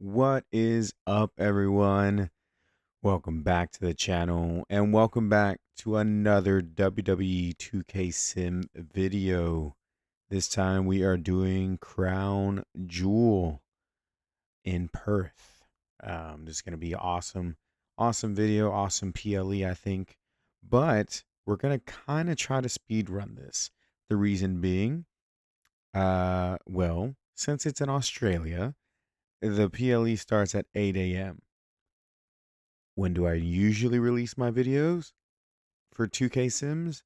What is up, everyone? Welcome back to the channel and welcome back to another WWE 2K Sim video. This time we are doing Crown Jewel in Perth. This is going to be awesome video, awesome PLE, I think. But we're going to kind of try to speed run this. The reason being, well, since it's in Australia, the PLE starts at 8 a.m. When do I usually release my videos for 2K Sims?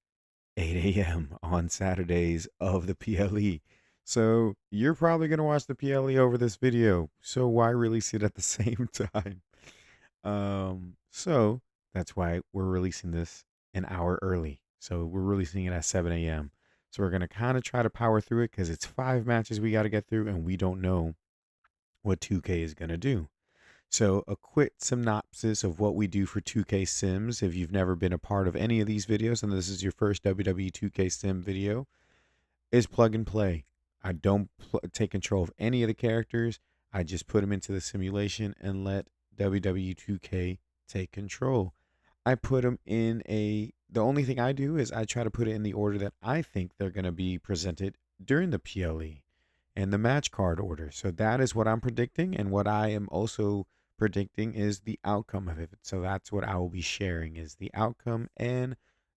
8 a.m. on Saturdays of the PLE. So you're probably going to watch the PLE over this video. So why release it at the same time? So that's why we're releasing this an hour early. So we're releasing it at 7 a.m. So we're going to kind of try to power through it because it's 5 matches we got to get through and we don't know what 2K is going to do. So, a quick synopsis of what we do for 2K Sims. If you've never been a part of any of these videos and this is your first WWE 2K Sim video, is plug and play. I don't take control of any of the characters. I just put them into the simulation and let WWE 2K take control. I put them in the only thing I do is I try to put it in the order that I think they're going to be presented during the PLE and the match card order. So that is what I'm predicting. And what I am also predicting is the outcome of it. So that's what I will be sharing is the outcome and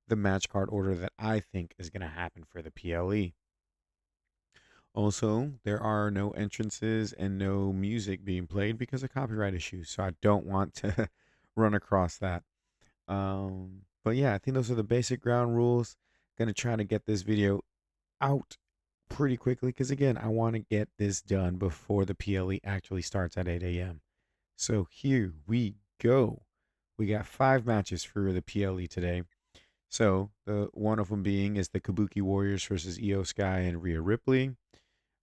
the match card order that I think is going to happen for the PLE. Also, there are no entrances and no music being played because of copyright issues. So I don't want to run across that. But yeah, I think those are the basic ground rules. Gonna try to get this video out pretty quickly because again, I want to get this done before the PLE actually starts at 8 a.m. So here we go. We got 5 matches for the PLE today. So the one of them being is the Kabuki Warriors versus Io Sky and Rhea Ripley.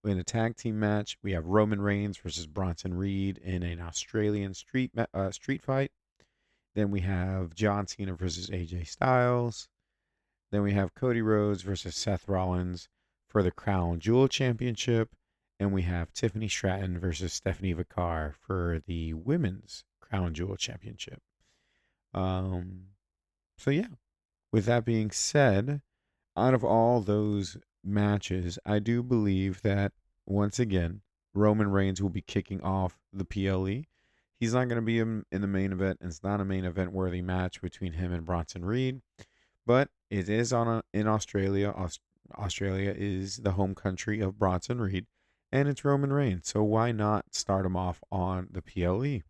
In a tag team match, we have Roman Reigns versus Bronson Reed in an Australian street fight. Then we have John Cena versus AJ Styles. Then we have Cody Rhodes versus Seth Rollins for the Crown Jewel Championship. And we have Tiffany Stratton versus Stephanie Vicar for the Women's Crown Jewel Championship. So yeah, with that being said, out of all those matches, I do believe that once again, Roman Reigns will be kicking off the PLE. He's not going to be in the main event, and it's not a main event worthy match between him and Bronson Reed, but it is in Australia. Australia is the home country of Bronson Reed, and it's Roman Reigns. So why not start him off on the PLE?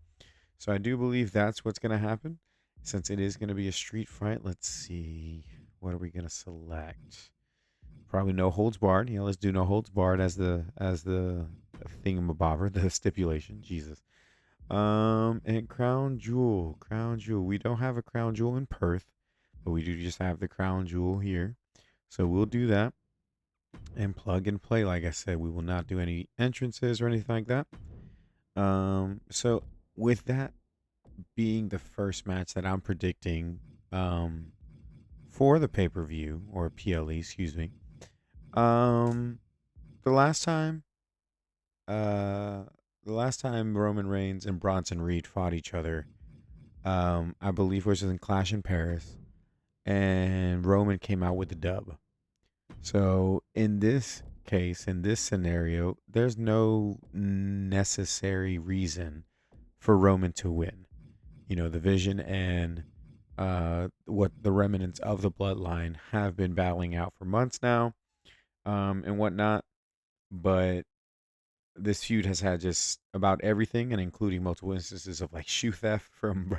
So I do believe that's what's going to happen. Since it is going to be a street fight, let's see. What are we going to select? Probably no holds barred. Let's do no holds barred as the thingamabobber, the stipulation. Jesus. And Crown Jewel. Crown Jewel. We don't have a Crown Jewel in Perth, but we do just have the Crown Jewel here. So we'll do that and plug and play. Like I said, we will not do any entrances or anything like that. So with that being the first match that I'm predicting, for the pay-per-view or PLE, excuse me. Um, the last time, uh, the last time Roman Reigns and Bronson Reed fought each other, I believe was in Clash in Paris, and Roman came out with the dub. So in this case, in this scenario, there's no necessary reason for Roman to win. The Vision and what the remnants of the bloodline have been battling out for months now, and whatnot. But this feud has had just about everything, and including multiple instances of like shoe theft from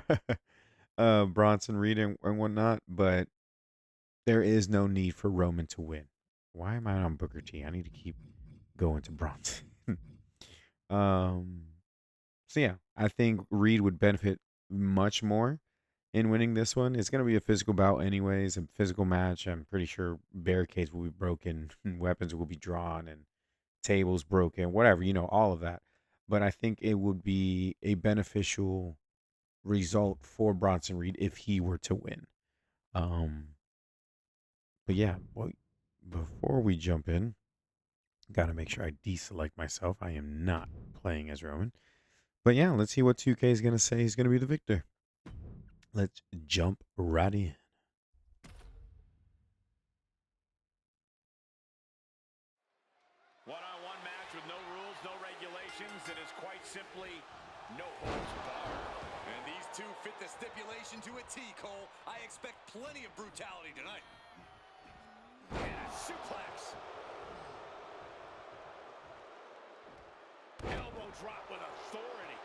Bronson Reed and whatnot. But there is no need for Roman to win. Why am I on Booker T? I need to keep going to Bronson. um. So yeah, I think Reed would benefit much more in winning this one. It's going to be a physical bout, anyways, a physical match. I'm pretty sure barricades will be broken, weapons will be drawn, and tables broken, whatever, all of that. But I think it would be a beneficial result for Bronson Reed if he were to win. Um, but yeah, well, before we jump in, got to make sure I deselect myself. I am not playing as Roman. But yeah, let's see what 2K is going to say is going to be the victor. Let's jump right in. One-on-one match with no rules, no regulations. It is quite simply no holds barred. And these two fit the stipulation to a T, Cole. I expect plenty of brutality tonight. And a suplex. Elbow drop with authority.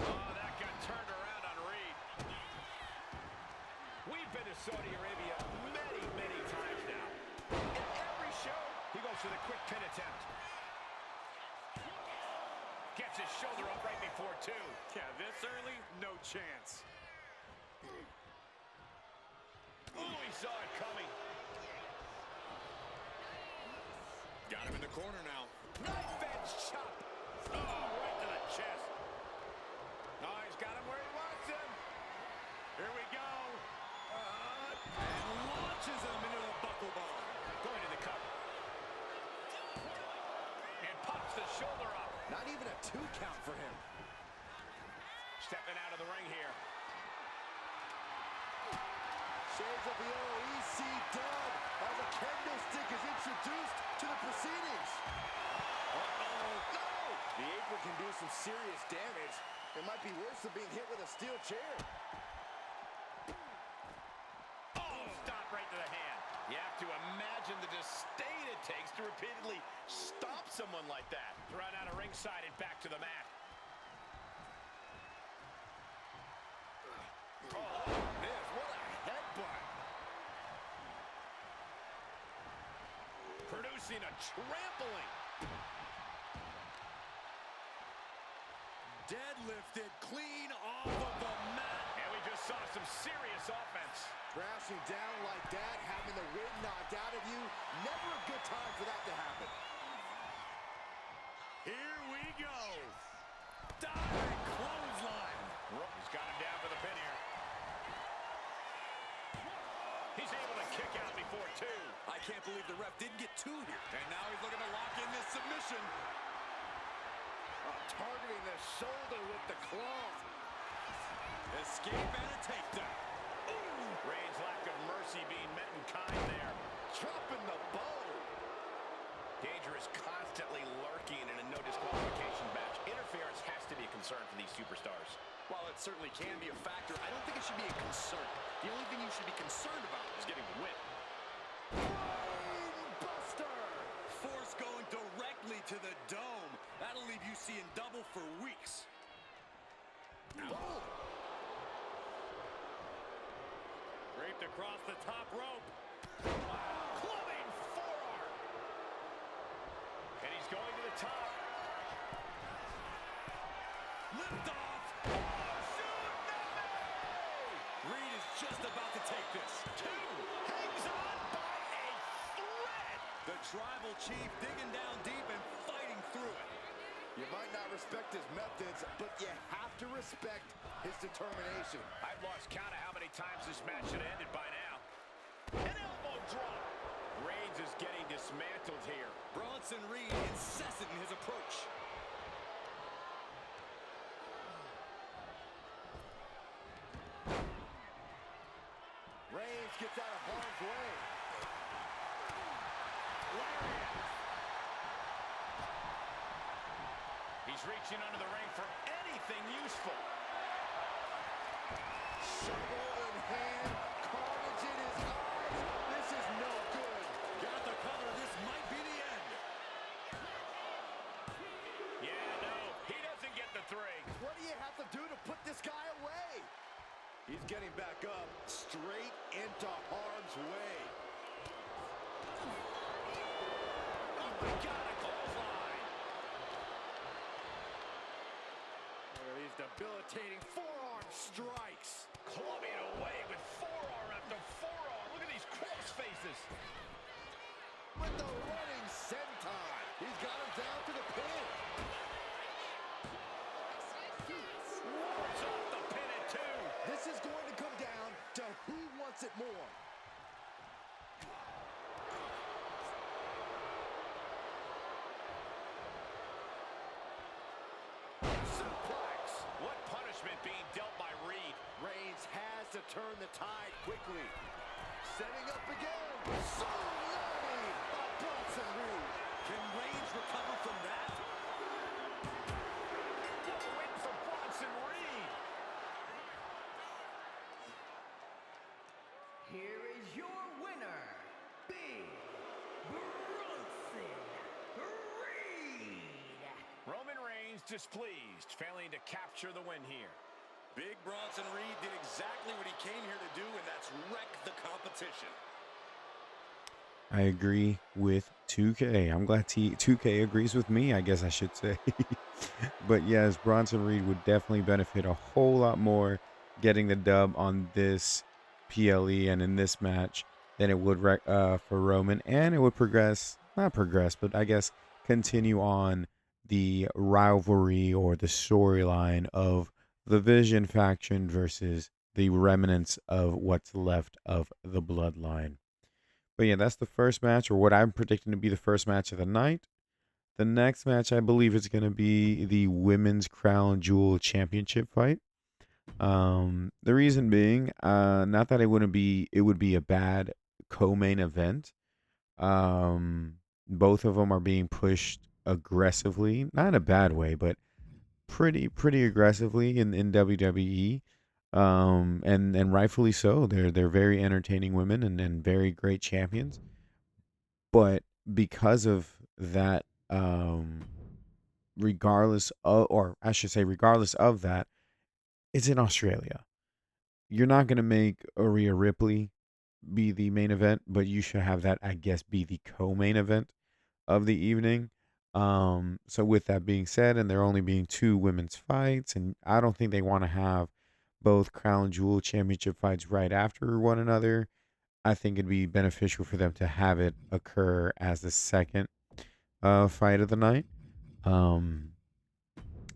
Oh, that got turned around on Reed. We've been to Saudi Arabia many, many times now. In every show, he goes for the quick pin attempt. Gets his shoulder up right before two. Yeah, this early, no chance. Oh, he saw it coming. Got him in the corner now. Knife edge chop. Oh, right to the chest. Oh, he's got him where he wants him. Here we go. And launches him into the buckle bomb. Going to the cover. And pops the shoulder up. Not even a 2 count for him. Stepping out of the ring here. Shades of the OEC dub as a kendo stick is introduced to the proceedings. Uh-oh, no! The apron can do some serious damage. It might be worse than being hit with a steel chair. Oh, stop right to the hand. You have to imagine the disdain it takes to repeatedly stop someone like that. Run out of ringside and back to the mat. Oh, Miz, what a headbutt. Producing a trampling. Deadlifted clean off of the mat. And we just saw some serious offense. Crashing down like that, having the wind knocked out of you, never a good time for that to happen. Here we go. Diving clothesline. He's got him down for the pin here. He's able to kick out before two. I can't believe the ref didn't get 2 here. And now he's looking to lock in this submission. Targeting the shoulder with the claw. Escape and a takedown. Reigns' lack of mercy being met in kind there. Dropping the bow. Danger is constantly lurking in a no disqualification match. Interference has to be a concern for these superstars. While it certainly can be a factor, I don't think it should be a concern. The only thing you should be concerned about is getting the win. Buster! Force going directly to the dome. That'll leave you seeing double for weeks. Oh! Draped across the top rope. Clubbing forearm. And he's going to the top. Lift off. Oh, shoot, no! Reed is just about to take this. 2 hangs on by a thread. The tribal chief digging down deep and fighting through it. You might not respect his methods, but you have to respect his determination. I've lost count of how many times this match should have ended by now. An elbow drop. Reigns is getting dismantled here. Bronson Reed incessant in his approach. Reigns gets out of harm's way. Lariat. He's reaching under the ring for anything useful. Shovel in hand, carnage in his eyes. This is no good. Got the cover. This might be the end. Yeah, no, he doesn't get the 3. What do you have to do to put this guy away? He's getting back up, straight into harm's way. Oh, my God, a clothesline. These debilitating forearm strikes. Clubbing away with forearm after forearm. Look at these cross faces. With the running senton. He's got him down to the pin. It's off the pin at 2. This is going to come down to who wants it more. to turn the tide quickly. Setting up again. Tsunami by Bronson Reed. Can Reigns recover from that? What a win for Bronson Reed. Here is your winner, Big Bronson Reed. Roman Reigns displeased, failing to capture the win here. Big Bronson Reed did exactly what he came here to do, and that's wreck the competition. I agree with 2K. I'm glad 2K agrees with me, I guess I should say. But yes, Bronson Reed would definitely benefit a whole lot more getting the dub on this PLE and in this match than it would for Roman. And it would not progress, but I guess continue on the rivalry or the storyline of the Vision faction versus the remnants of what's left of the bloodline. But yeah, that's the first match, or what I'm predicting to be the first match of the night. The next match, I believe, is going to be the Women's Crown Jewel Championship fight. The reason being, not that it would be a bad co-main event. Both of them are being pushed aggressively, not in a bad way, but pretty aggressively in WWE. And rightfully so. They're very entertaining women and very great champions. But because of that, regardless of that, it's in Australia. You're not gonna make Rhea Ripley be the main event, but you should have that, I guess, be the co-main event of the evening. So with that being said, and there only being two women's fights, and I don't think they want to have both Crown Jewel Championship fights right after one another. I think it'd be beneficial for them to have it occur as the second fight of the night. Um,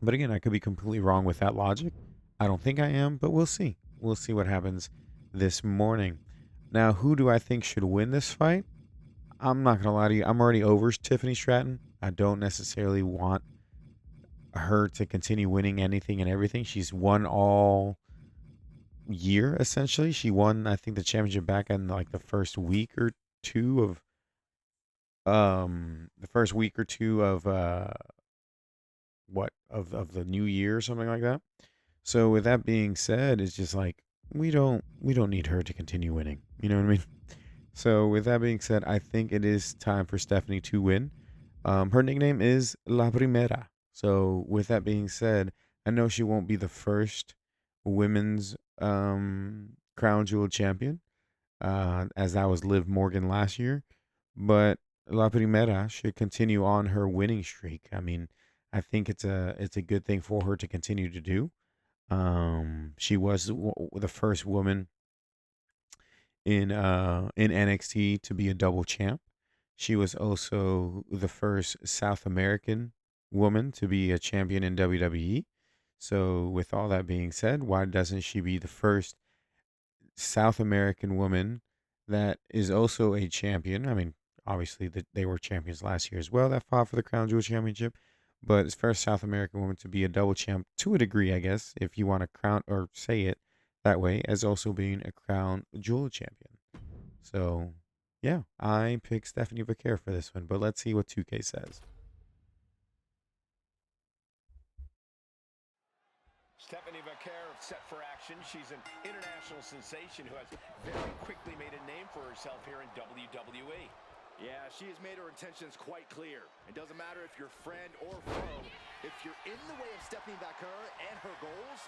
but again, I could be completely wrong with that logic. I don't think I am, but we'll see. We'll see what happens this morning. Now, who do I think should win this fight? I'm not gonna lie to you. I'm already over Tiffany Stratton. I don't necessarily want her to continue winning anything and everything. She's won all year essentially. She won, I think, the championship back in like the first week or two of of the new year or something like that. So with that being said, it's just like we don't need her to continue winning. You know what I mean? So with that being said, I think it is time for Stephanie to win. Her nickname is La Primera. So with that being said, I know she won't be the first women's crown jewel champion, as that was Liv Morgan last year, but La Primera should continue on her winning streak. I mean, I think it's a good thing for her to continue to do. She was the first woman in NXT to be a double champ. She was also the first South American woman to be a champion in WWE. So with all that being said, why doesn't she be the first South American woman that is also a champion? I mean, obviously they were champions last year as well that fought for the Crown Jewel Championship, but it's first South American woman to be a double champ to a degree, I guess, if you want to crown or say it that way, as also being a Crown Jewel champion. So, yeah, I picked Stephanie Vaquer for this one, but let's see what 2K says. Stephanie Vaquer set for action. She's an international sensation who has very quickly made a name for herself here in WWE. Yeah, she has made her intentions quite clear. It doesn't matter if you're friend or foe. If you're in the way of Stephanie Vaquer and her goals,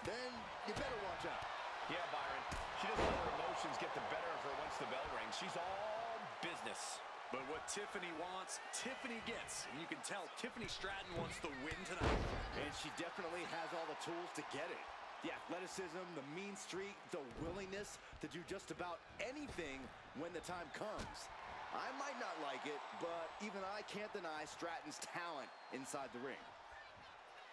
then you better watch out. Yeah, Byron. She doesn't let her emotions get the better of her once the bell rings. She's all business. But what Tiffany wants, Tiffany gets. And you can tell Tiffany Stratton wants the win tonight. And she definitely has all the tools to get it. The athleticism, the mean streak, the willingness to do just about anything when the time comes. I might not like it, but even I can't deny Stratton's talent inside the ring.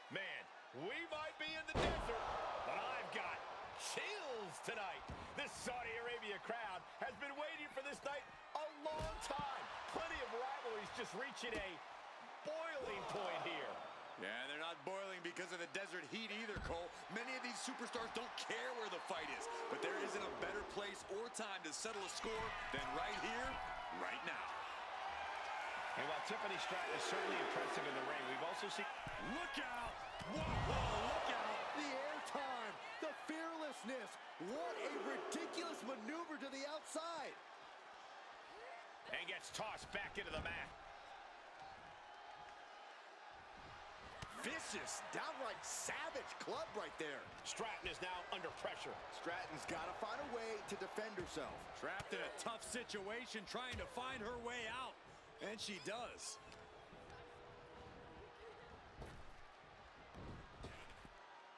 Man, we might be in the desert, but I've got chills tonight. This Saudi Arabia crowd has been waiting for this night a long time. Plenty of rivalries just reaching a boiling point here. Yeah, they're not boiling because of the desert heat either, Cole. Many of these these superstars don't care where the fight is, but there isn't a better place or time to settle a score than right here, right now. And while Tiffany Stratton is certainly impressive in the ring, we've also seen... Look out! Whoa, look out! The airtime, the fearlessness. What a ridiculous maneuver to the outside. And gets tossed back into the mat. Vicious, downright savage club right there. Stratton is now under pressure. Stratton's got to find a way to defend herself. Trapped in a tough situation, trying to find her way out. And she does.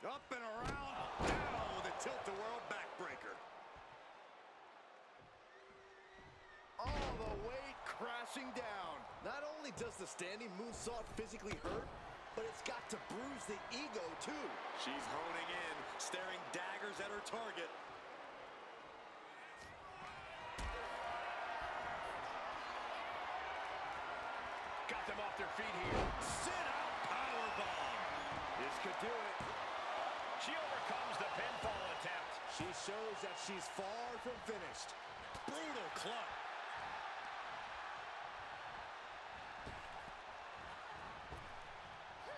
Up and around, down with a tilt-a-whirl backbreaker. All the weight crashing down. Not only does the standing moonsault physically hurt, but it's got to bruise the ego too. She's honing in, staring daggers at her target. Got them off their feet here. Sit-out powerbomb. This could do it. She overcomes the pinfall attempt. She shows that she's far from finished. Brutal club.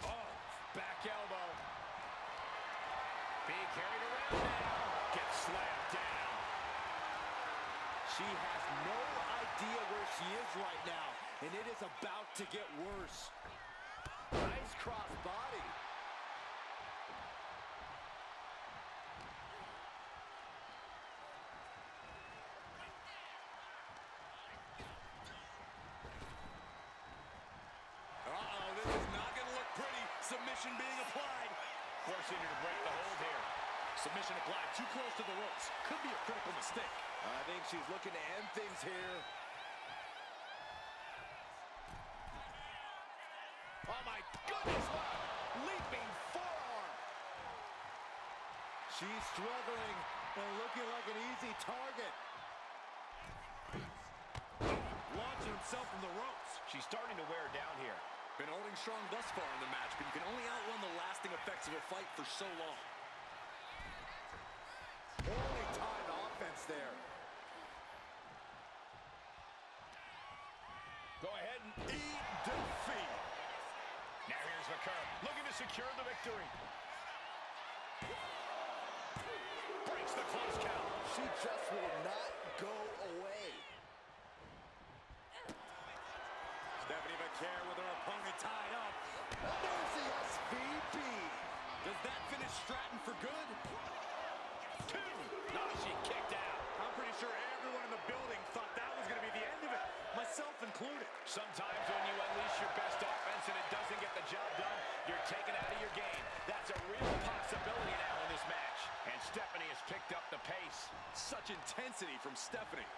Oh, back elbow. Being carried around now. Gets slammed down. She has no idea where she is right now, and it is about to get worse. Nice cross body. Uh-oh, this is not going to look pretty. Submission being applied. Forcing her to break the hold here. Submission applied too close to the ropes. Could be a critical mistake. I think she's looking to end things here. Oh, my goodness. Leaping forearm. She's struggling and looking like an easy target. Launching himself from the ropes. She's starting to wear down here. Been holding strong thus far in the match, but you can only outrun the lasting effects of a fight for so long. Only timed offense there. Go ahead and Eat defeat. now here's McCurry looking to secure the victory. Breaks the close count. She just will not go away. Stephanie McCare with her opponent tied up. There's the SVP. Does that finish Stratton for good? Two. No, she kicked out. I'm pretty sure everyone in the building thought that was going to be the end of it, myself included. Sometimes when you unleash your best offense and it doesn't get the job done, you're taken out of your game. That's a real possibility now in this match. And Stephanie has picked up the pace. Such intensity from Stephanie.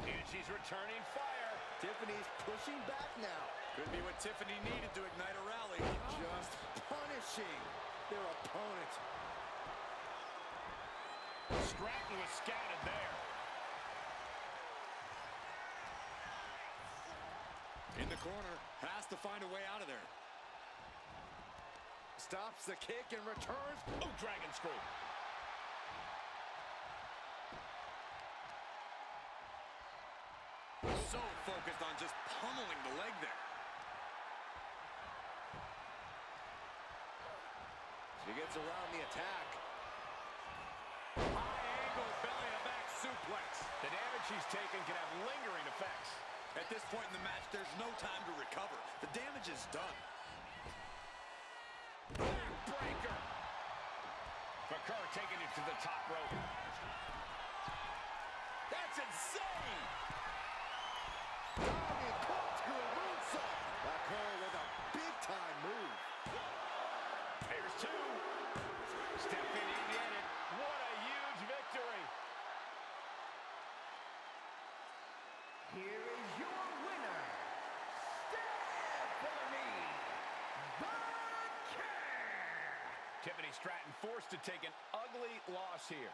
And she's returning fire. Tiffany's pushing back now. Could be what Tiffany needed to ignite a rally. Just punishing their opponent. Stratton was scouted there. In the corner, has to find a way out of there. Stops the kick and returns. Oh, dragon screw. So focused on just pummeling the leg there. She gets around the attack. High angle belly to back suplex. The damage she's taken can have lingering effects. At this point in the match, there's no time to recover. The damage is done. Backbreaker. McCurry taking it to the top rope. That's insane! Diving corkscrew moonsault. McCurry with a big-time move. There's two. Stephanie in it. What a huge victory. Here is your winner, Stephanie McCurry. Tiffany Stratton forced to take an ugly loss here.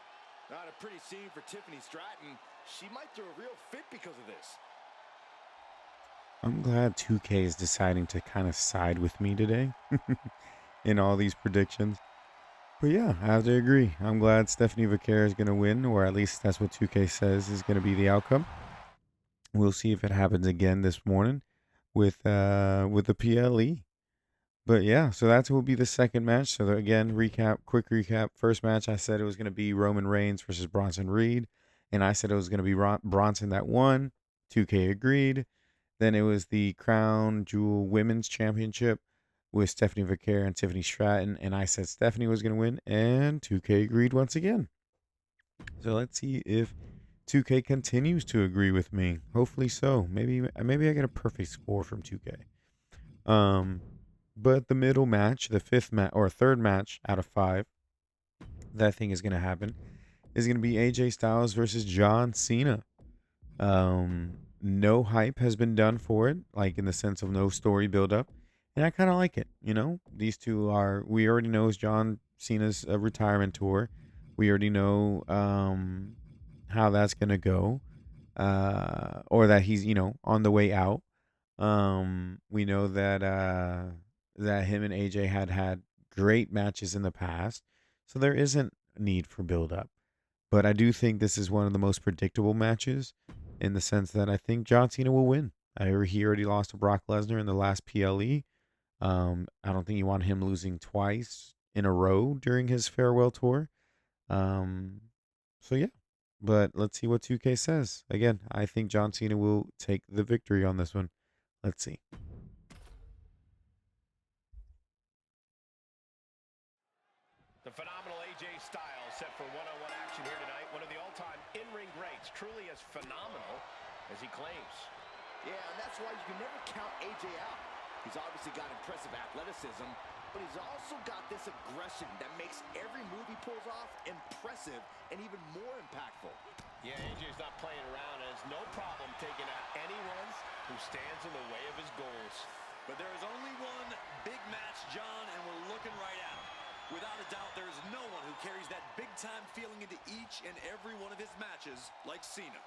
Not a pretty scene for Tiffany Stratton. She might throw a real fit because of this. I'm glad 2K is deciding to kind of side with me today in all these predictions. But yeah, I have to agree. I'm glad Stephanie Vaquer is going to win, or at least that's what 2K says is going to be the outcome. We'll see if it happens again this morning with the PLE. But yeah, so that will be the second match. So again, quick recap. First match, I said it was going to be Roman Reigns versus Bronson Reed, and I said it was going to be Bronson that won. 2K agreed. Then it was the Crown Jewel Women's Championship with Stephanie Vaquer and Tiffany Stratton, and I said Stephanie was going to win, and 2K agreed once again. So let's see if 2K continues to agree with me. Hopefully so. Maybe I get a perfect score from 2K. But the middle match, the fifth match or third match out of 5, that I think is going to happen is going to be AJ Styles versus John Cena. No hype has been done for it, like in the sense of no story build up, and I kind of like it. You know, these two are we already know is John Cena's retirement tour. We already know how that's gonna go, or that he's on the way out. We know that him and AJ had great matches in the past, so there isn't need for build up. But I do think this is one of the most predictable matches in the sense that I think John Cena will win. He already lost to Brock Lesnar in the last PLE. I don't think you want him losing twice in a row during his farewell tour. Um, so yeah, but let's see what 2K says. Again, I think John Cena will take the victory on this one. Let's see. The phenomenal AJ Styles set for one-on-one action here tonight. One of the all-time in-ring greats, truly as phenomenal as he claims. Yeah, and that's why you can never count AJ out. He's obviously got impressive athleticism, but he's also got this aggression that makes every move he pulls off impressive and even more impactful. Yeah, AJ's not playing around and has no problem taking out anyone who stands in the way of his goals. But there is only one big match, John, and we're looking right at it. Without a doubt, there is no one who carries that big-time feeling into each and every one of his matches like Cena.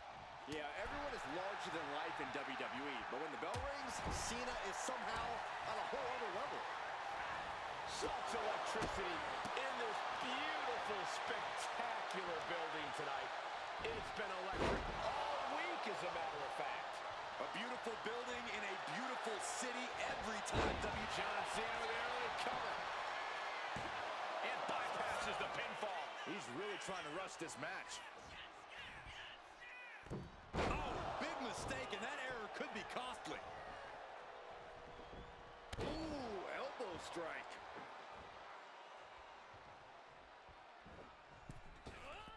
Yeah, everyone is larger than life in WWE, but when the bell rings, Cena is somehow on a whole other level. Such electricity in this beautiful, spectacular building tonight. It's been electric all week, as a matter of fact. A beautiful building in a beautiful city every time John Cena with the early cover. And bypasses the pinfall. He's really trying to rush this match. Oh, big mistake, and that error could be costly. Ooh, elbow strike.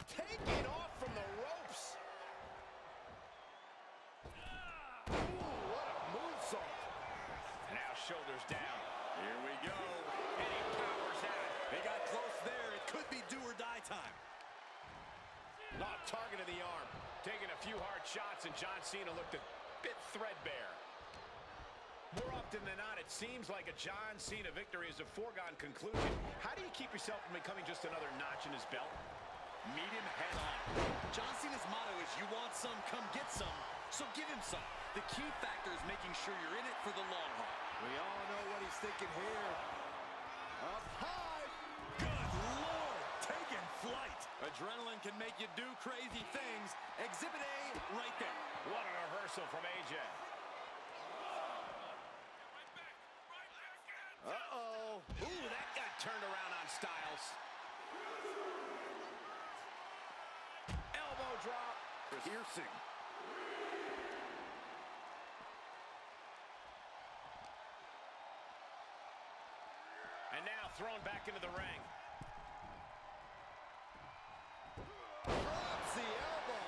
Taking off from the ropes. Ooh, what a moonsault. Now shoulders down. Here we go. And he powers out. They got close there. It could be do or die time. Not targeting the arm. Taking a few hard shots, and John Cena looked a bit threadbare. More often than not, it seems like a John Cena victory is a foregone conclusion. How do you keep yourself from becoming just another notch in his belt? Meet him head on. John Cena's motto is you want some, come get some, so give him some. The key factor is making sure you're in it for the long haul. We all know what he's thinking here. Up high. Good Lord, taking flight. Adrenaline can make you do crazy things. Exhibit A right there. What a reversal from AJ. Uh-oh. Ooh, that got turned around on Styles. Elbow drop. Piercing. And now thrown back into the ring. Drops the elbow.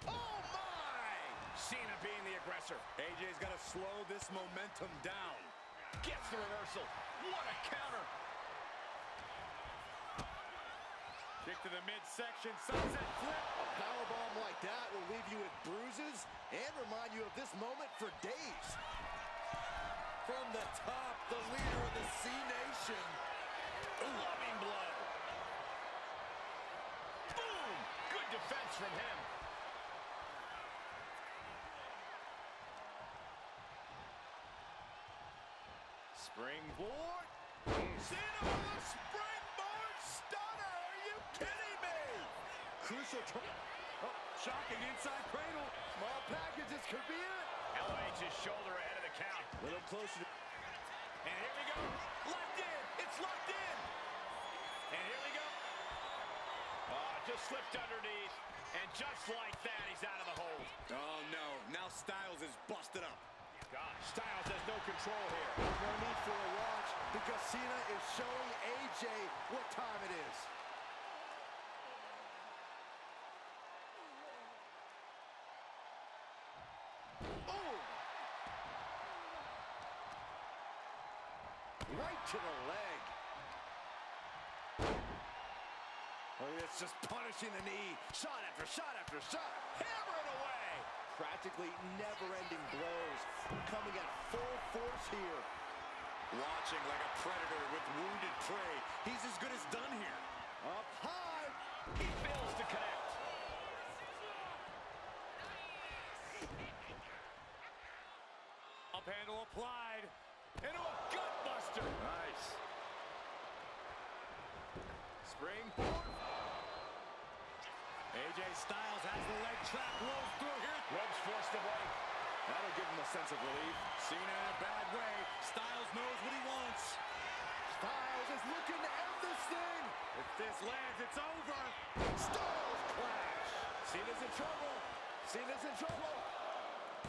Oh, my! Cena being the aggressor. AJ's got to slow this momentum down. Gets the reversal. What a counter. Kick to the midsection, sunset flip. A powerbomb like that will leave you with bruises and remind you of this moment for days. From the top, the leader of the C Nation. Loving blow. Boom! Good defense from him. Springboard. Cena with a springboard stunner. Are you kidding me? Crucial. Oh, shocking inside cradle. Small packages could be it. LH's shoulder ahead of the count. A little closer. And here we go. Locked in. It's locked in. And here we go. Just slipped underneath. And just like that, he's out of the hold. Oh, no. Now Styles is busted up. Gosh, Styles has no control here. No need for a watch because Cena is showing AJ what time it is. Oh! Right to the leg. Oh, it's just punishing the knee. Shot after shot after shot. Hammer it away. Practically never-ending blows coming at full force here. Watching like a predator with wounded prey. He's as good as done here. Up high. He fails to connect. Up handle applied. Into a gut buster. Nice. Springboard. AJ Styles has the leg trap, rolls through here. Ropes forced away. That'll give him a sense of relief. Cena in a bad way. Styles knows what he wants. Styles is looking to end this thing. If this lands, it's over. Styles clash. Cena's in trouble. Cena's in trouble.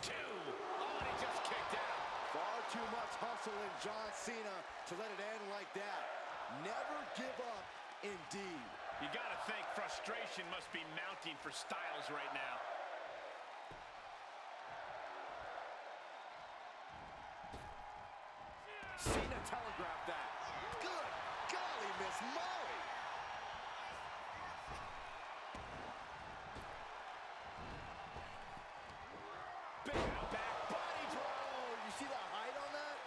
Two. Oh, and he just kicked out. Far too much hustle in John Cena to let it end like that. Never give up, indeed. You gotta think frustration must be mounting for Styles right now. Cena telegraphed that. Good golly, Miss Molly. Big back body drop. Oh, you see the height on that?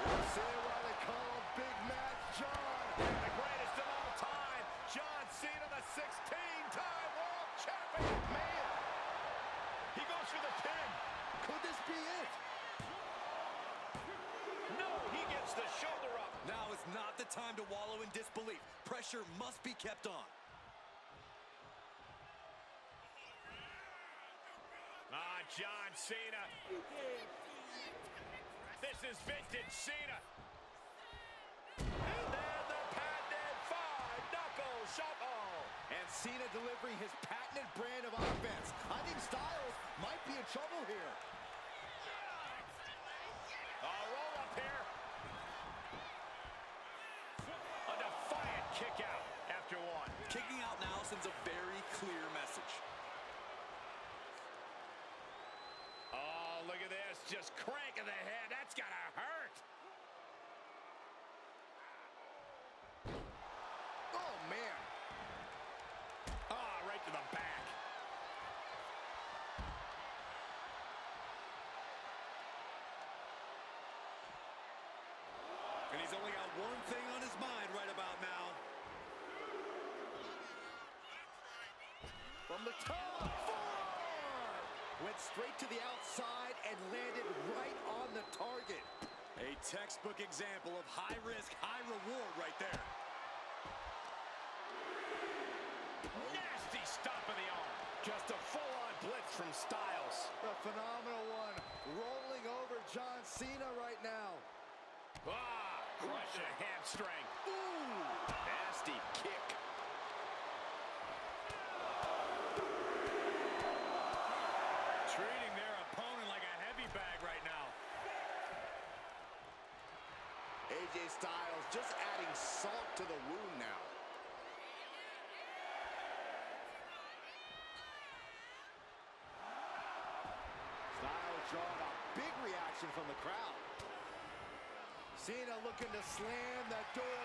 You see why they call him Big Mac John. The greatest of all time, John Cena, the 16-time world champion. Man, he goes for the pin. Could this be it? No, he gets the shoulder up. Now is not the time to wallow in disbelief. Pressure must be kept on. John Cena. This is vintage Cena. And then the patented five-knuckle shuffle. And Cena delivering his patented brand of offense. I think Styles might be in trouble here. Roll up here. A defiant kick out after one. Kicking out now sends a very clear message. Oh, look at this. Just cranking the head. That's gotta hurt. Oh, man. Right to the back. And he's only got one thing on his mind right about now. From the top, forearm! Went straight to the outside and landed right on the target. A textbook example of high risk, high reward right there. Nasty stop of the arm. Just a full-on blitz from Styles. A phenomenal one. Rolling over John Cena right now. Crush a hamstring. Ooh! Nasty kick. Treating their opponent like a heavy bag right now. AJ Styles just adding salt to the wound now. Styles drawing a big reaction from the crowd. Cena looking to slam that door.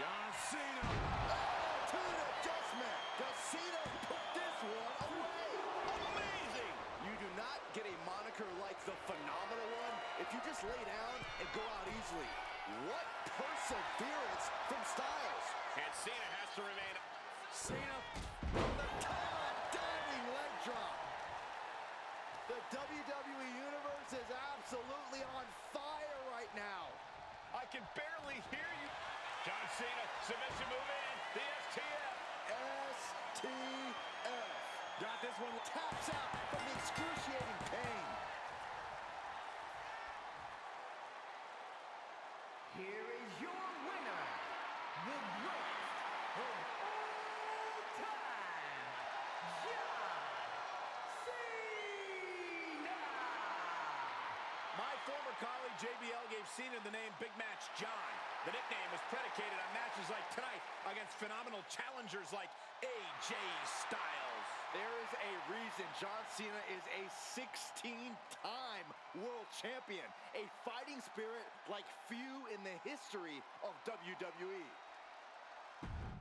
John Cena. Oh, to an adjustment. Does Cena put this one away? Amazing. You do not get a moniker like the Phenomenal One if you just lay down and go out easily. What perseverance from Styles. And Cena has to remain. Cena from the top, diving leg drop. The WWE Universe is absolutely barely hear you. John Cena, submission move in. The STF. STF. Got this one. Taps out from the excruciating pain. Here is your winner, the greatest of all time, John Cena! My former colleague JBL gave Cena the name Big Match John. The nickname was predicated on matches like tonight against phenomenal challengers like AJ Styles. There is a reason John Cena is a 16-time world champion. A fighting spirit like few in the history of WWE.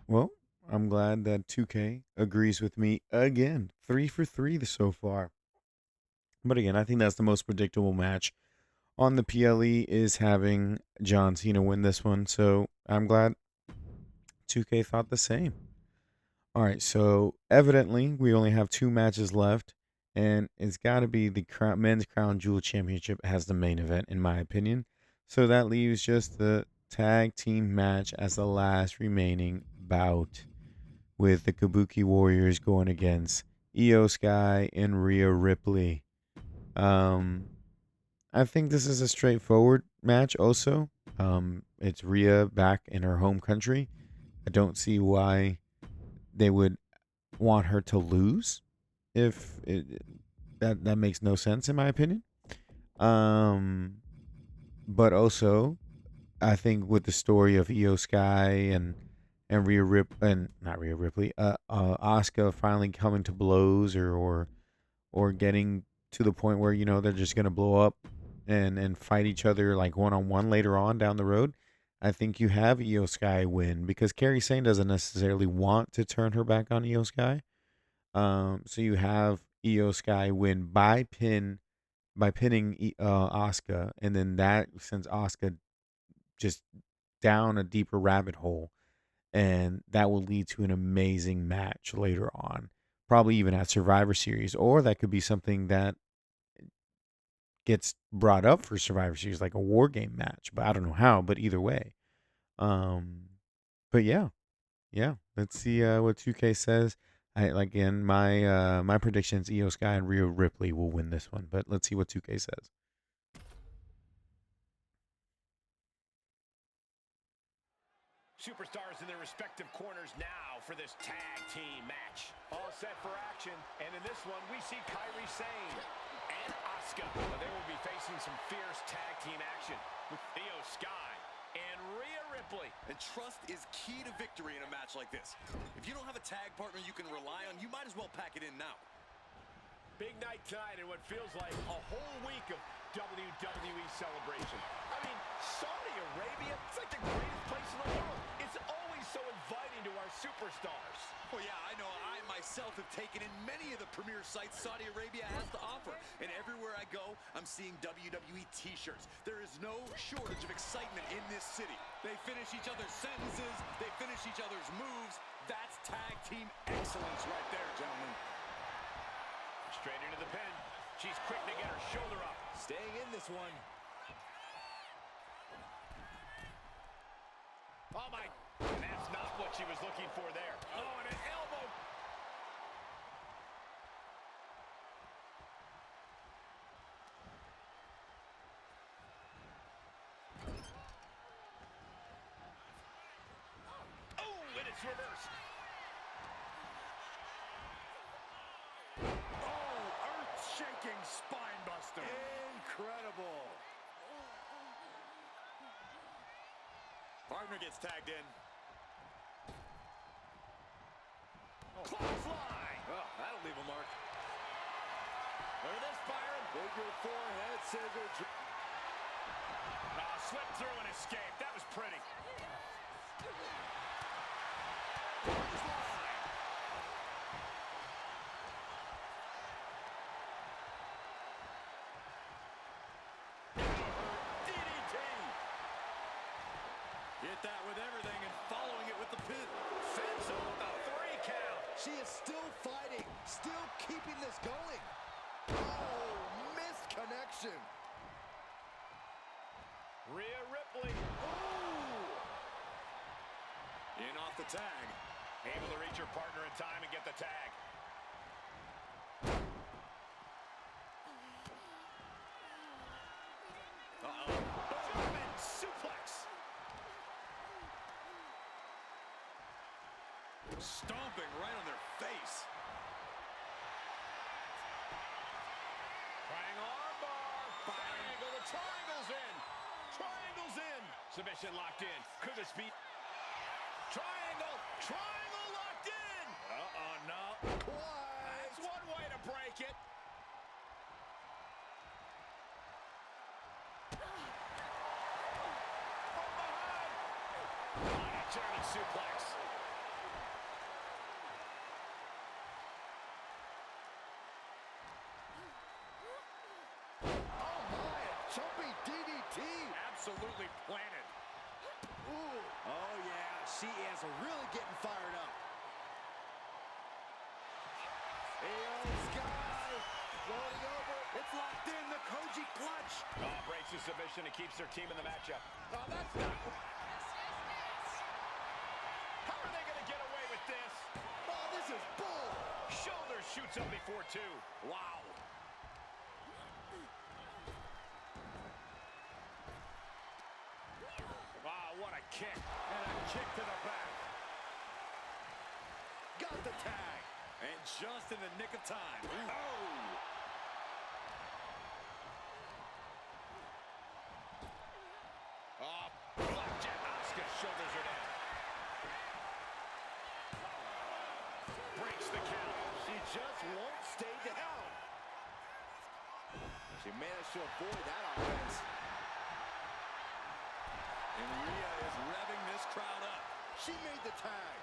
Well, I'm glad that 2K agrees with me again. 3 for 3 so far. But again, I think that's the most predictable match on the PLE is having John Cena win this one. So I'm glad 2K thought the same. All right, so evidently we only have 2 matches left, and it's got to be the men's crown jewel championship as the main event, in my opinion. So that leaves just the tag team match as the last remaining bout, with the Kabuki Warriors going against Io Sky and Rhea Ripley. I think this is a straightforward match. Also, it's Rhea back in her home country. I don't see why they would want her to lose. That makes no sense in my opinion. But also, I think with the story of Io Sky and not Rhea Ripley, Asuka finally coming to blows or getting to the point where they're just gonna blow up and fight each other like one-on-one later on down the road. I think you have Io Sky win because Kairi Sane doesn't necessarily want to turn her back on Io Sky. So you have Io Sky win by pinning Asuka, and then that sends Asuka just down a deeper rabbit hole, and that will lead to an amazing match later on, probably even at Survivor Series, or that could be something that gets brought up for Survivor Series, like a war game match, but I don't know how. But either way, but yeah. Let's see what 2K says. Again, my predictions: Io Sky and Rhea Ripley will win this one, but let's see what 2K says. Superstars in their respective corners now for this tag team match. All set for action, and in this one, we see Kairi Sane and Asuka. They will be facing some fierce tag team action with Io Sky and Rhea Ripley. And trust is key to victory in a match like this. If you don't have a tag partner you can rely on, you might as well pack it in now. Big night tonight in what feels like a whole week of WWE celebration. I mean, Saudi Arabia, it's like the greatest place in the world. It's always so inviting to our superstars. Well, yeah, I know. I myself have taken in many of the premier sites Saudi Arabia has to offer. And everywhere I go, I'm seeing WWE t-shirts. There is no shortage of excitement in this city. They finish each other's sentences. They finish each other's moves. That's tag team excellence right there, gentlemen. Straight into the pin. She's quick to get her shoulder up. Staying in this one. Oh, my. And that's not what she was looking for there. Oh, and an elbow. Oh, and it's reversed. Shaking spine buster. Incredible. Partner gets tagged in. Clothesline. Oh, that'll leave a mark. Look at this, Byron. Figure forehead scissor. Slip through and escape. That was pretty. Hit that with everything and following it with the pin. Fence him with a 3 count. She is still fighting, still keeping this going. Oh, missed connection. Rhea Ripley. Ooh. off the tag. Able to reach her partner in time and get the tag. German suplex. Stomping right on their face. Triangle armbar. Triangle. The triangle's in. Triangle's in. Submission locked in. Could this be? Triangle. Triangle locked in. No. That's one way to break it. From behind. German suplex. Oh my, a jumping DDT. Absolutely planted. Ooh. Oh yeah, she is really getting fired up. Io Sky floating over. It's locked in, the Koji clutch. Breaks the submission and keeps their team in the matchup. Oh, that's not. How are they going to get away with this? Oh, this is bull. Shoulder shoots up before two. Wow. Wow, what a kick. And a kick to the back. Got the tag. And just in the nick of time. Oh! Blackjack. Asuka's shoulders are down. Breaks the count. She just won't stay down. She managed to avoid that offense. And Rhea is revving this crowd up. She made the tag.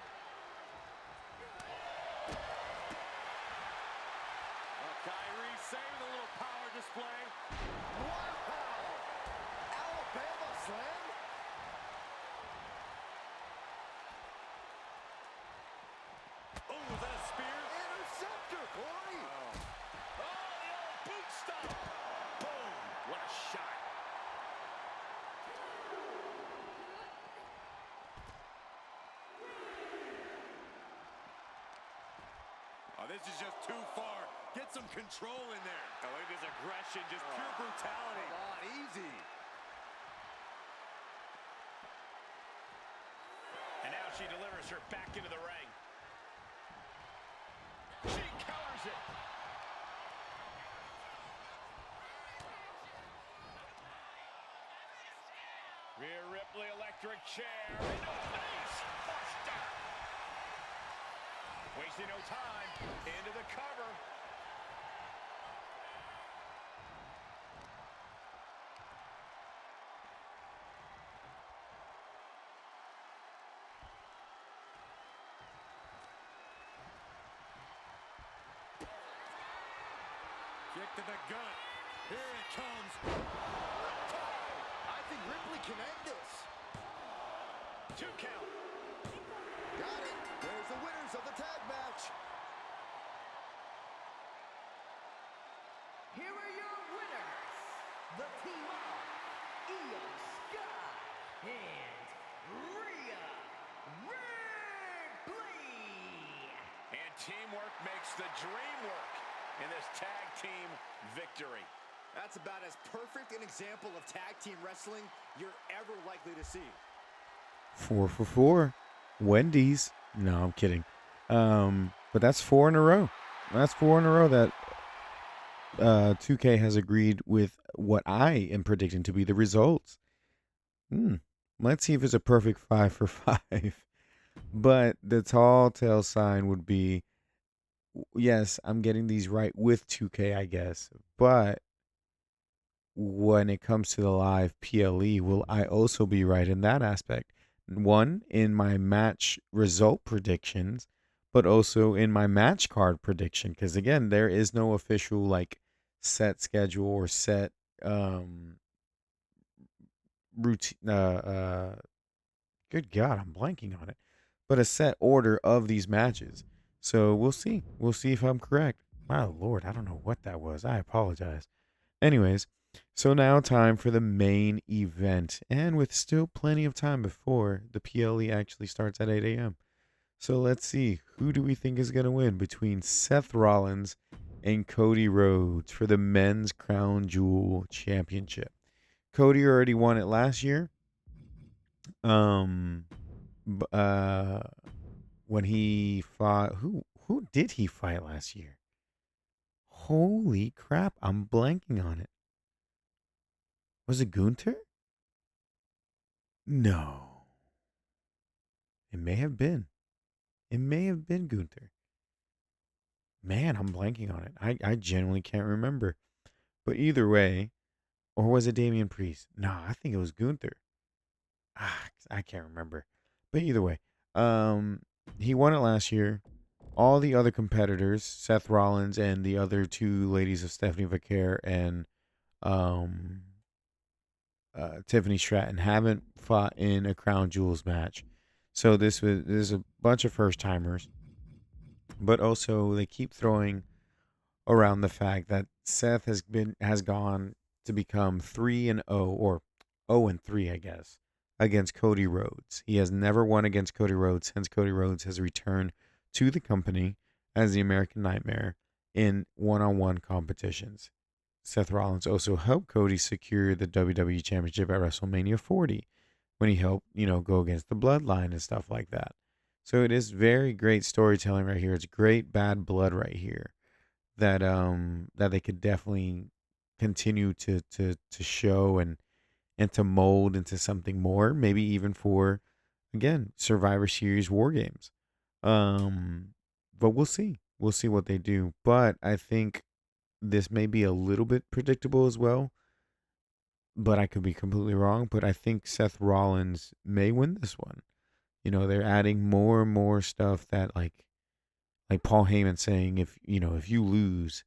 Kyrie saved a little power display. Wow! Alabama slam? Oh, was that a spear? Interceptor, Corey! The old boot stomp. Boom. What a shot. Oh, this is just too far. Get some control in there. Oh, look at this aggression, just pure brutality. Come on, easy. And now she delivers her back into the ring. She counters it. Rhea Ripley, electric chair. Into the face. Flushed out. Wasting no time. Into the cover. Kick to the gut. Here it comes. I think Ripley can end this. 2 count. Got it. There's the winners of the tag match. Here are your winners, the team of Io Sky and Rhea Ripley. And teamwork makes the dream work in this tag team victory. That's about as perfect an example of tag team wrestling you're ever likely to see. 4 for 4. Wendy's. No, I'm kidding. But that's 4 in a row. That's 4 in a row that 2K has agreed with what I am predicting to be the results. Let's see if it's a perfect 5 for 5. But the tall tale sign would be, yes, I'm getting these right with 2K, I guess. But when it comes to the live PLE, will I also be right in that aspect? One, in my match result predictions, but also in my match card prediction. Because again, there is no official like set schedule or set routine. Good God, I'm blanking on it. But a set order of these matches. So we'll see. We'll see if I'm correct. My Lord, I don't know what that was. I apologize. Anyways, So now time for the main event. And with still plenty of time before the PLE actually starts at 8 a.m. So let's see. Who do we think is going to win between Seth Rollins and Cody Rhodes for the Men's Crown Jewel Championship? Cody already won it last year. Um, when he fought, who did he fight last year? Holy crap, I'm blanking on it. Was it Gunther? No. It may have been. It may have been Gunther. Man, I'm blanking on it. I genuinely can't remember. But either way, or was it Damian Priest? No, I think it was Gunther. I can't remember. But either way, um, he won it last year. All the other competitors, Seth Rollins and the other two ladies of Stephanie Vaquer and um, Tiffany Stratton, haven't fought in a Crown Jewels match. So this is a bunch of first timers, but also they keep throwing around the fact that Seth has gone to become 3-0 or 0-3, I guess, against Cody Rhodes. He has never won against Cody Rhodes since Cody Rhodes has returned to the company as the American Nightmare in one-on-one competitions. Seth Rollins also helped Cody secure the WWE Championship at WrestleMania 40 when he helped, go against the Bloodline and stuff like that. So it is very great storytelling right here. It's great bad blood right here that they could definitely continue to show and to mold into something more, maybe even for again Survivor Series War Games. Um, but we'll see. We'll see what they do. But I think this may be a little bit predictable as well. But I could be completely wrong. But I think Seth Rollins may win this one. They're adding more and more stuff that like Paul Heyman saying if you lose,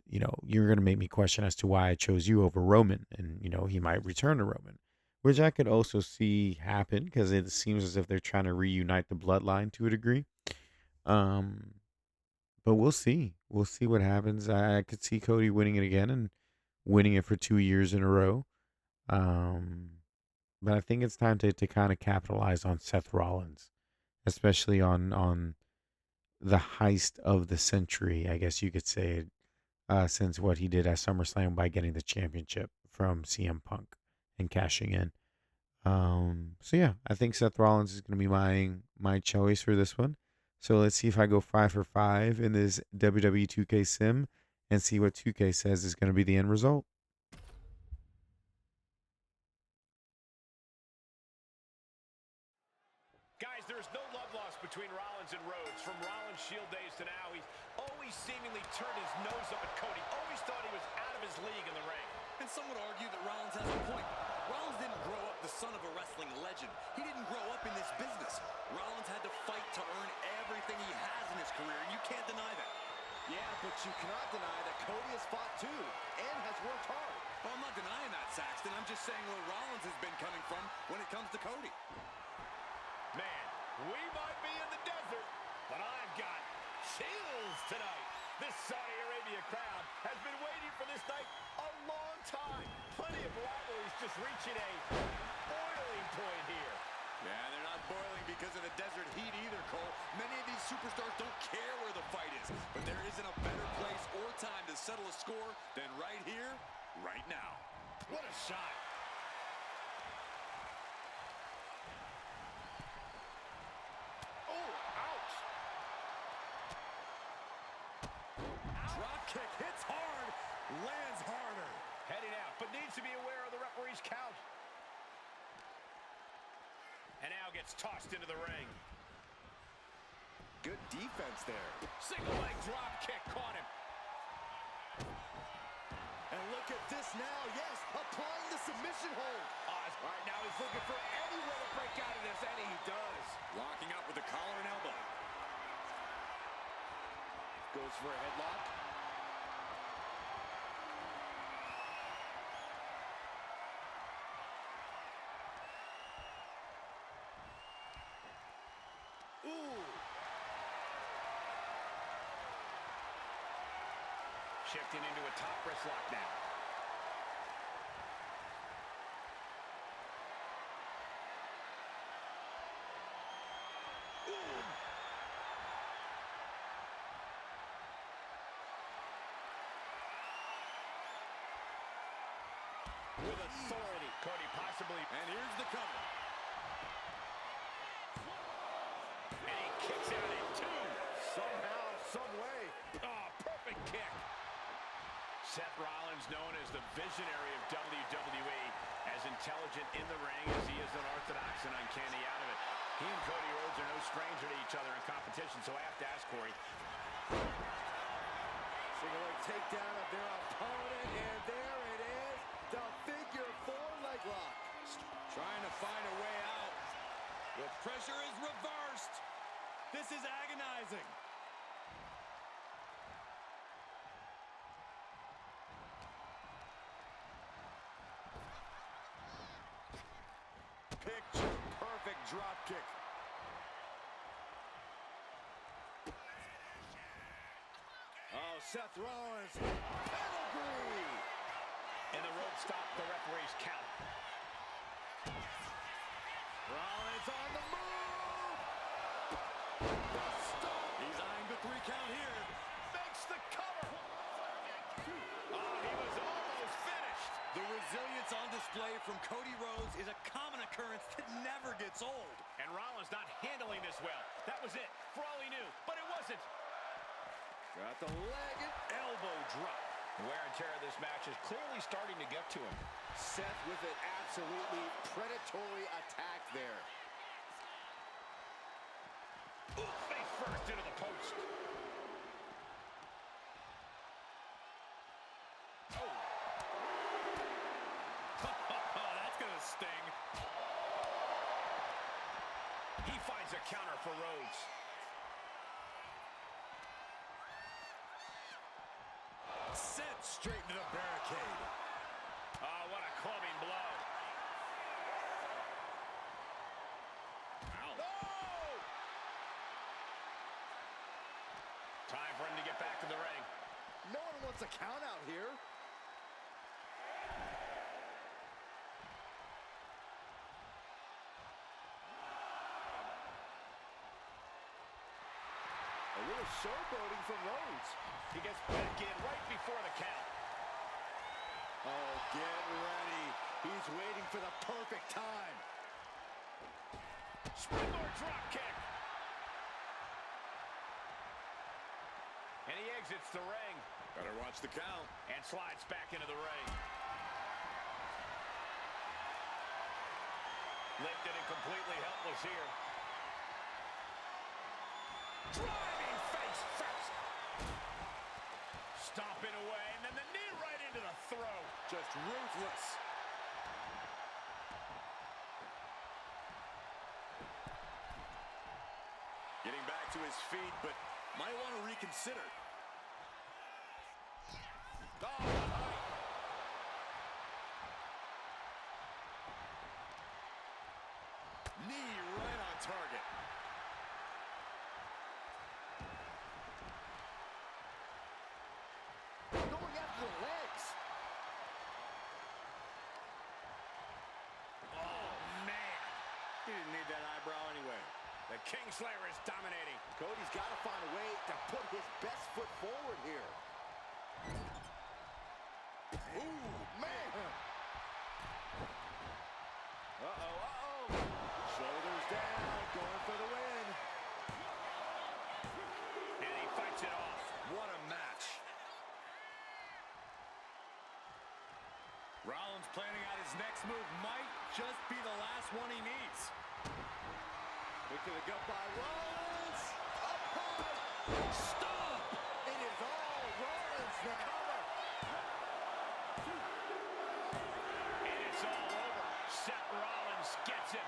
you're going to make me question as to why I chose you over Roman. And, he might return to Roman, which I could also see happen because it seems as if they're trying to reunite the bloodline to a degree. Um, but we'll see. We'll see what happens. I could see Cody winning it again and winning it for 2 years in a row. Um, but I think it's time to kind of capitalize on Seth Rollins, especially on the heist of the century, I guess you could say, since what he did at SummerSlam by getting the championship from CM Punk and cashing in. So yeah, I think Seth Rollins is going to be my choice for this one. So let's see if I go 5 for 5 in this WWE 2K sim and see what 2K says is going to be the end result. Guys, there's no love lost between Rollins and Rhodes. From Rollins' Shield days to now, he's always seemingly turned his nose up at Cody. Always thought he was out of his league in the ring. And some would argue that Rollins has a point. Rollins didn't grow up the son of a wrestling legend. He didn't grow up in this business. Rollins had to fight to earn everything he has in his career, and you can't deny that. Yeah, but you cannot deny that Cody has fought too and has worked hard. Well, I'm not denying that, Saxton. I'm just saying where Rollins has been coming from when it comes to Cody. Man, we might be in the desert, but I've got chills tonight. This Saudi Arabia crowd has been waiting for this night a long time. Plenty of rivalries just reaching a boiling point here. Yeah, they're not boiling because of the desert heat either, Cole. Many of these superstars don't care where the fight is, but there isn't a better place or time to settle a score than right here, right now. What a shot. Oh, ouch. Drop kick hits hard, lands harder. Heading out, but needs to be aware of the referee's count. And now gets tossed into the ring. Good defense there. Single leg drop kick caught him. And look at this now. Yes, applying the submission hold. All right, now he's looking for any way to break out of this, and he does. Locking up with the collar and elbow. Goes for a headlock. Ooh. Shifting into a top wrist lock now. with authority. Cody possibly. And here's the cover. And he kicks out at 2. Somehow, some way. Oh, perfect kick. Seth Rollins, known as the visionary of WWE, as intelligent in the ring as he is unorthodox and uncanny out of it. He and Cody Rhodes are no stranger to each other in competition, so I have to ask Corey. Single leg takedown of their opponent, and there it is, the figure 4 leg lock. Trying to find a way out. The pressure is reversed. This is agonizing. Picture perfect drop kick. Oh, Seth Rollins, pedigree. And the rope stop, the referee's count. Rollins on the move. The stomp. He's eyeing the 3 count here. Makes the cover. Oh, he was almost finished. The resilience on display from Cody Rhodes is a common occurrence that never gets old. And Rollins not handling this well. That was it, for all he knew, but it wasn't. Got the leg and Elbow drop. The wear and tear of this match is clearly starting to get to him. Seth with an absolutely predatory attack there. Ooh, face first into the post. Oh. That's gonna sting. He finds a counter for Rhodes. Sent straight into the barricade. Oh, what a clubbing blow. Ow. No! Time for him to get back to the ring. No one wants a count out here. A little showboating from Rhodes. He gets back in right before the count. Oh, get ready. He's waiting for the perfect time. Springboard drop kick. And he exits the ring Better watch the count. and slides back into the ring. Lifted and completely helpless here. Driving face first. Stomping away, and then the knee right into the throat. Just ruthless. Getting back to his feet, but might want to reconsider. Oh, right. Knee right on target. Going after the legs. Oh, man. He didn't need that eyebrow anyway. The Kingslayer is dominating. Cody's got to find a way to put his best foot forward here. Ooh, man. Uh-oh. Shoulders down, going for the win. And he fights it off. What a match. Rollins planning out his next move might just be the last one he needs. Kick to the gut by Rollins. Up high. Stop. It is all Rollins now. And it's all over. Seth Rollins gets it.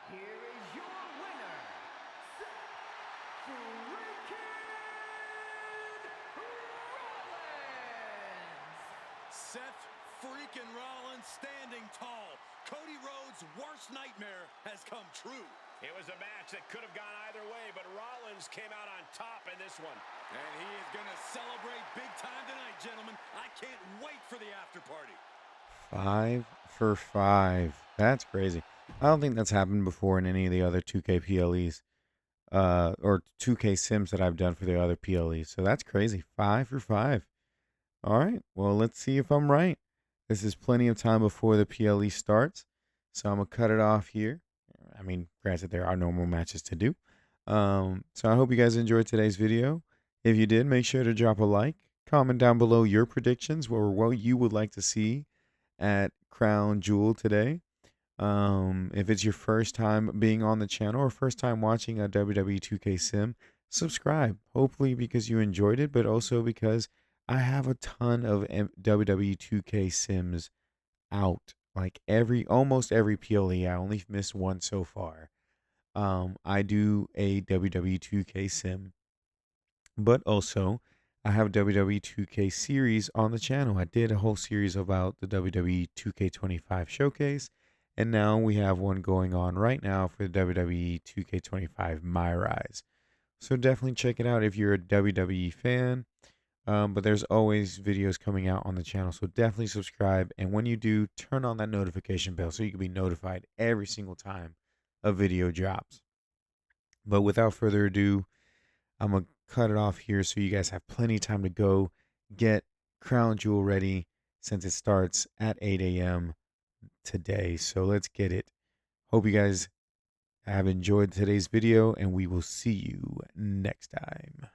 Here is your winner, Seth freaking Rollins! Seth freaking Rollins standing tall. Cody Rhodes' worst nightmare has come true. It was a match that could have gone either way, but Rollins came out on top in this one. And he is going to celebrate big time tonight, gentlemen. I can't wait for the after party. 5 for 5. That's crazy. I don't think that's happened before in any of the other 2K PLEs or 2K Sims that I've done for the other PLEs. So that's crazy. 5 for 5. All right. Well, let's see if I'm right. This is plenty of time before the PLE starts. So I'm going to cut it off here. I mean, granted, there are no more matches to do. So I hope you guys enjoyed today's video. If you did, make sure to drop a like. Comment down below your predictions or what you would like to see at Crown Jewel today. If it's your first time being on the channel or first time watching a WWE 2K Sim, subscribe. Hopefully because you enjoyed it, but also because I have a ton of WWE 2K Sims out. Like almost every PLE. I only missed one so far. I do a WWE 2K Sim, but also I have WWE 2K series on the channel. I did a whole series about the WWE 2K25 showcase, and now we have one going on right now for the WWE 2K25 My Rise. So definitely check it out if you're a WWE fan. But there's always videos coming out on the channel, so definitely subscribe. And when you do, turn on that notification bell so you can be notified every single time a video drops. But without further ado, I'm going to cut it off here so you guys have plenty of time to go get Crown Jewel ready since it starts at 8 a.m. today. So let's get it. Hope you guys have enjoyed today's video, and we will see you next time.